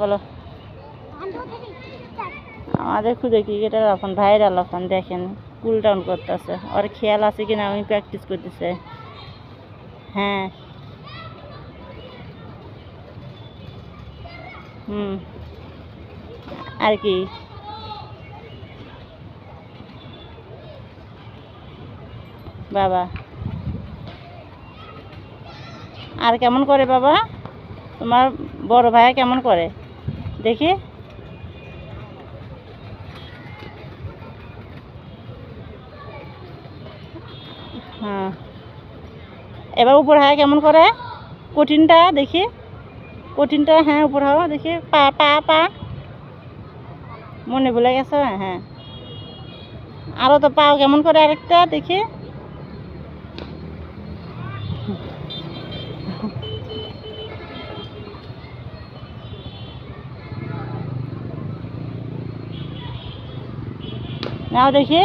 বলো। আমাদের খুদে ক্রিকেটার এখন ভাইরাল এখন দেখেন কুল ডাউন করতেছে, ওর খেয়াল আছে কিনা আমি প্র্যাকটিস করতেছে। হ্যাঁ আর কি বাবা আর কেমন করে বাবা তোমার বড় ভাইয়া কেমন করে দেখি। হ্যাঁ এবার উপর হাওয়া কেমন করে কঠিনটা দেখি, কঠিনটা হ্যাঁ উপর হাওয়া দেখি, পা পা পা মনে ভুলে গেছে। হ্যাঁ আরও তো পাও কেমন করে আরেকটা দেখি। নাও দেখি।